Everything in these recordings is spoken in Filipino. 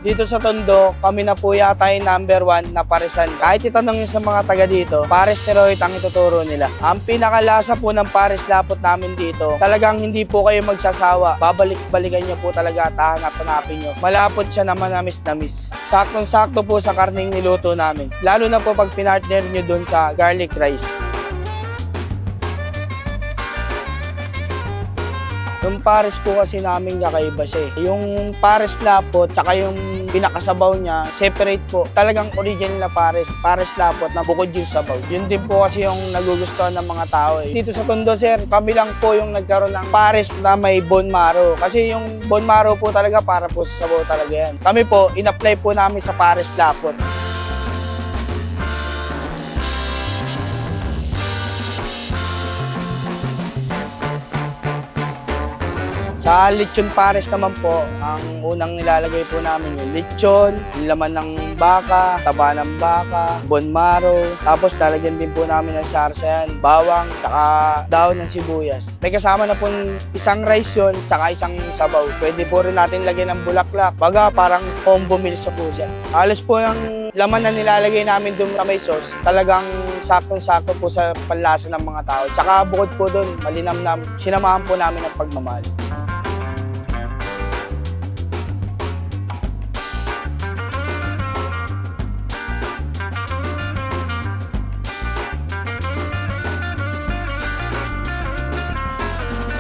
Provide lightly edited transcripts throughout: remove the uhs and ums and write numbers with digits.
Dito sa Tondo, kami na po yata yung number 1 na paresan. Kahit itanong nyo sa mga taga dito, pares ni Royet ang ituturo nila. Ang pinakalasa po ng pares lapot namin dito, talagang hindi po kayo magsasawa. Babalik-balikan nyo po talaga at hahanap-hanapin nyo. Malapot siya na manamis-namis. Saktong-sakto po sa karning niluto namin. Lalo na po pag pinartner nyo dun sa garlic rice. Yung pares po kasi namin kakaiba siya eh. Yung pares lapot, tsaka yung pinakasabaw niya, separate po. Talagang original na pares lapot na bukod yung sabaw. Yun din po kasi yung nagugustuhan ng mga tao eh. Dito sa Tondo, sir, kami lang po yung nagkaroon ng pares na may bone marrow. Kasi yung bone marrow po talaga para po sa sabaw talaga yan. Kami po, in-apply po namin sa pares lapot. Sa lechon pares naman po, ang unang nilalagay po namin yung lechon, yung laman ng baka, taba ng baka, bone marrow, tapos lalagyan din po namin ng sarsa yan, bawang, saka dahon ng sibuyas. May kasama na po isang rice yun, saka isang sabaw. Pwede po rin natin lagyan ng bulaklak. Baga parang combo meals po siya. Halos po ng laman na nilalagay namin doon sa may sauce, talagang saktong-sakto po sa panlasa ng mga tao. Tsaka bukod po doon, malinamnam, sinamahan po namin ang pagmamahal.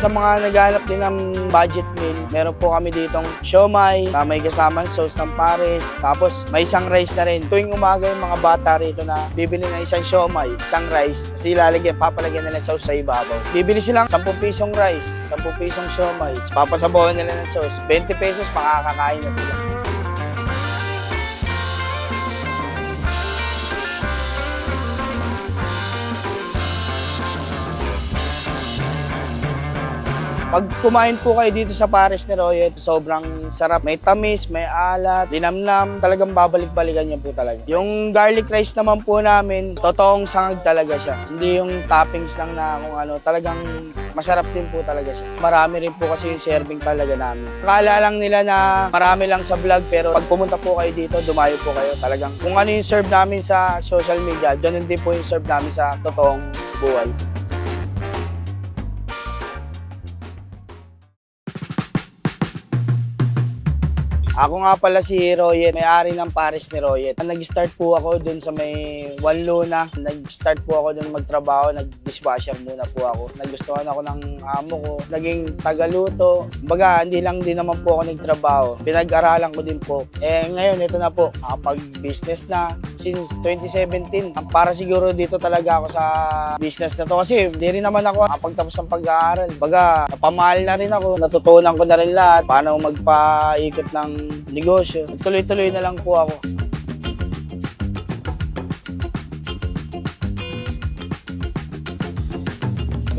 Sa mga naghanap din ng budget meal, meron po kami ditong siomai na may kasamang sauce ng pares. Tapos may isang rice na rin. Tuwing umaga yung mga bata rito na bibili ng isang siomai, isang rice, kasi papalagyan nila sauce sa ibabaw. Bibili silang 10 pisong rice, 10 pisong siomai, papasabawan nila ng sauce. 20 pesos, makakakain na sila. Pag kumain po kayo dito sa pares ni Royet, sobrang sarap. May tamis, may alat, linamnam, talagang babalik-balikan niya po talaga. Yung garlic rice naman po namin, totoong sangag talaga siya. Hindi yung toppings lang na kung ano, talagang masarap din po talaga siya. Marami rin po kasi yung serving talaga namin. Akala lang nila na marami lang sa vlog, pero pag pumunta po kayo dito, dumayo po kayo. Talagang kung ano yung serve namin sa social media, ganun din po yung serve namin sa totoong buhay. Ako nga pala si Royet, may-ari ng pares ni Royet. Nag-start po ako dun sa may One Luna. Nag-start po ako dun magtrabaho, nag-dishwasher muna po ako. Nagustuhan ako ng amo ko, naging tagaluto. Baga, hindi lang din naman po ako nagtrabaho. Pinag-aralan ko din po. Ngayon, ito na po, pag-business na. Since 2017, para siguro dito talaga ako sa business na to. Kasi hindi rin naman ako pagtapos ng pag-aaral. Baga, napamahal na rin ako. Natutunan ko na rin lahat. Paano magpaikot ng negosyo. Tuloy-tuloy na lang po ako.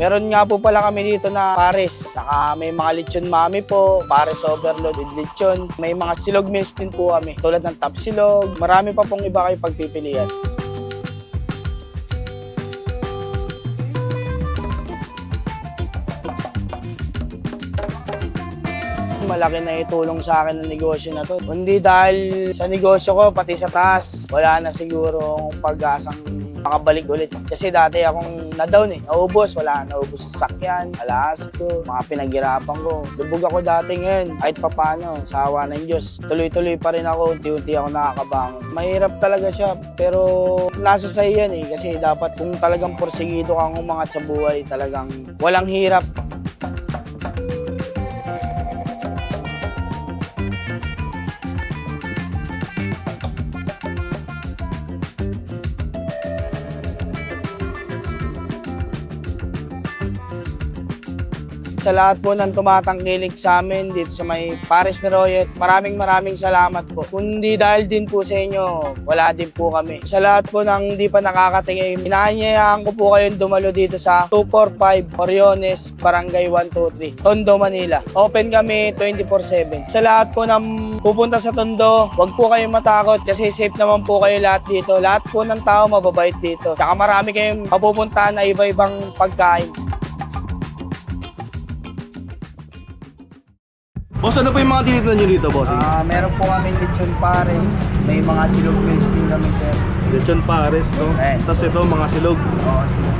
Meron nga po pala kami dito na pares. Saka may mga lechon mami po, pares overload with lechon. May mga silog meals din po kami. Tulad ng top silog. Marami pa pong iba kayo pagpipilian. Malaki na itulong sa akin ng negosyo na to. Hindi dahil sa negosyo ko, pati sa taas, wala na siguro pag-asang makabalik ulit. Kasi dati akong na-down eh. Naubos, naubos sa sakyan, alas ko, mga pinaghirapan ko. Lubog ako dati ngayon, kahit papano, sa awa ng Diyos. Tuloy-tuloy pa rin ako, unti-unti ako nakakabangon. Mahirap talaga siya, pero nasa sa'yo yan eh. Kasi dapat kung talagang porsigido kang umangat sa buhay, talagang walang hirap. Sa lahat po ng tumatangkilik sa amin dito sa may pares ni Royet, maraming salamat po. Kundi dahil din po sa inyo, wala din po kami. Sa lahat po ng hindi pa nakakatingin, inaanyayahan ko po kayong dumalo dito sa 245 Oriones, Barangay 123, Tondo, Manila. Open kami 24/7. Sa lahat po ng pupunta sa Tondo, huwag po kayong matakot kasi safe naman po kayo lahat dito. Lahat po ng tao mababait dito. Tsaka marami kayong mapupuntahan na iba-ibang pagkain. Boss, ano pa yung mga tinitignan nyo dito, boss? Meron po kami lechon pares. May mga silog meals din kami, sir. Lechon pares, no? Eh. Tapos ito, mga silog. Oo, silog.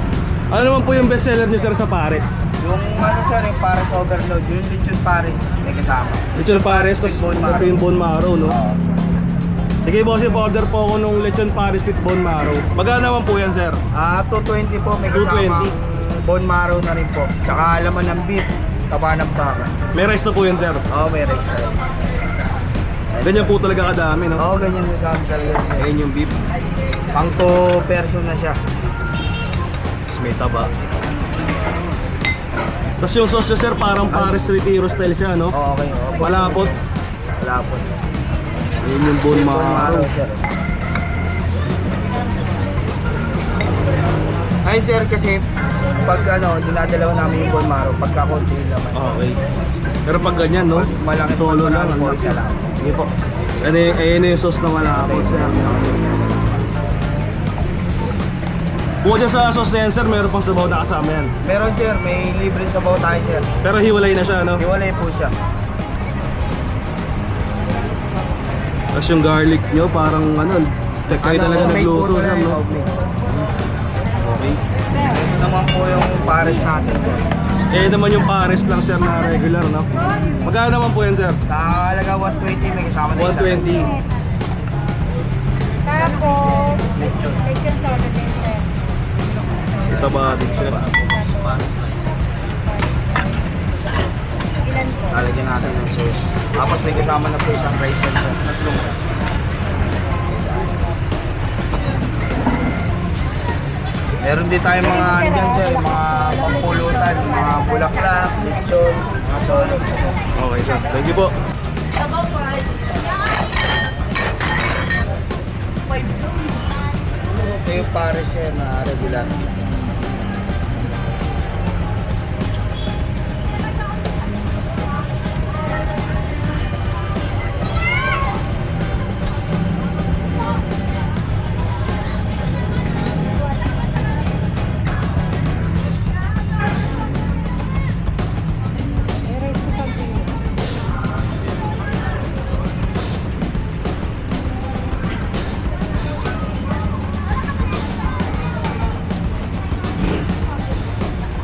Ano naman po yung best seller nyo, sir, sa pares? Yung ano, sir, yung pares overload. Yung lechon pares, may kasama. Lechon pares, with tapos bone marrow. ito yung bone marrow, no? Oo. Sige, boss, order po ako nung lechon pares with bone marrow. Magkano naman po yan, sir? 220 po, may kasama 220. bone marrow na rin po. Tsaka laman ng beef, taba ng baka. May rice na po yan, sir. Oo, may rice na rin. Ganyan po talaga kadami, no? Oo, ganyan yung kami talaga, sir. Ayun yung beef. Pang 2 person na siya. Tapos may taba. Tapos yung sauce nyo, sir, parang pares retiro style siya, no? Oo, okay. Oo, Malapot. Malapot. Ayun yung bone marrow. sir. Ayun, sir, kasi pag dinadalawa namin yung bone marrow, pagka konti yung laman. Okay. Pero pag ganyan, no? Pag malaki Solo lang. po, Ang isa lang. Sige po. Ayun yung sauce na malapot, sir. Bukod dyan sa sauce na yan, sir, meron pang sabaw na kasama yan. Meron, sir, may libre sabaw tayo, sir. Pero hiwalay na siya, no? Hiwalay po siya. Tapos yung garlic nyo, parang kayo talaga homemade po nagluto ito lang, na, no? homemade. Okay. Ito naman po yung pares natin, sir. Eh naman yung pares lang, sir, na regular, no? Magkano naman po yan, sir? Sa halaga 120, may kasama na isa. 120. Tapos, lechon solo din, sir. Ito ba, sir? Ilan po? Lalagyan natin ng sauce. Tapos may kasama na po isang rice and sir. Tatlong rice. Meron din tayong mga andyan, sir, mga pampulutan, mga bulaklak, lechon, mga solo. Okay, sir. Thank you po. Ito yung pares, sir, na regular.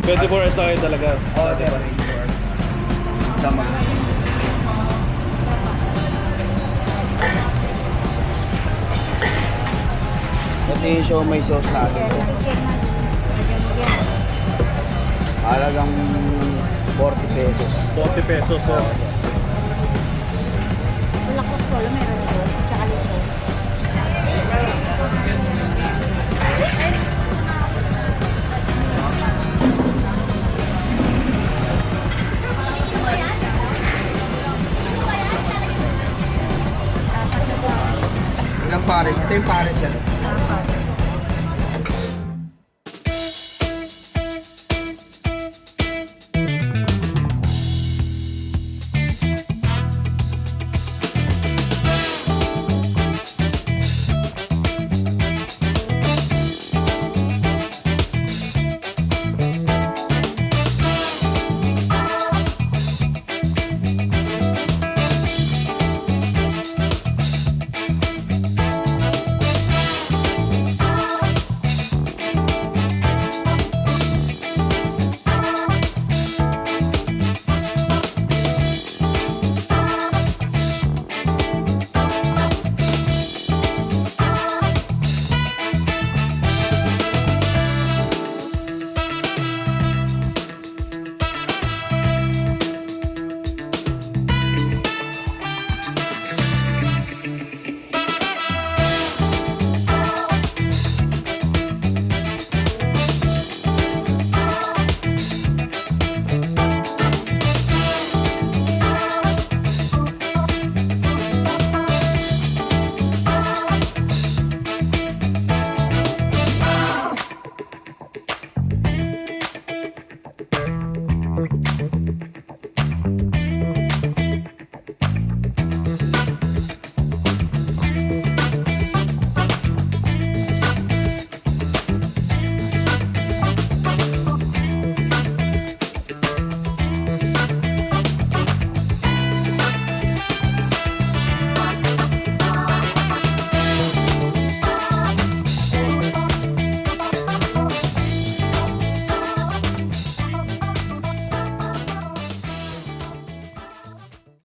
Pwede po rin sa kayo talaga. Oo, sir. Tama. Ito yung show may sauce natin. Halagang 40 pesos. 40 pesos, sir. Oo, sir. Bulaklak solo, meron doon. Tsaka lechon. Ilang pares? Ito yung pares, sir.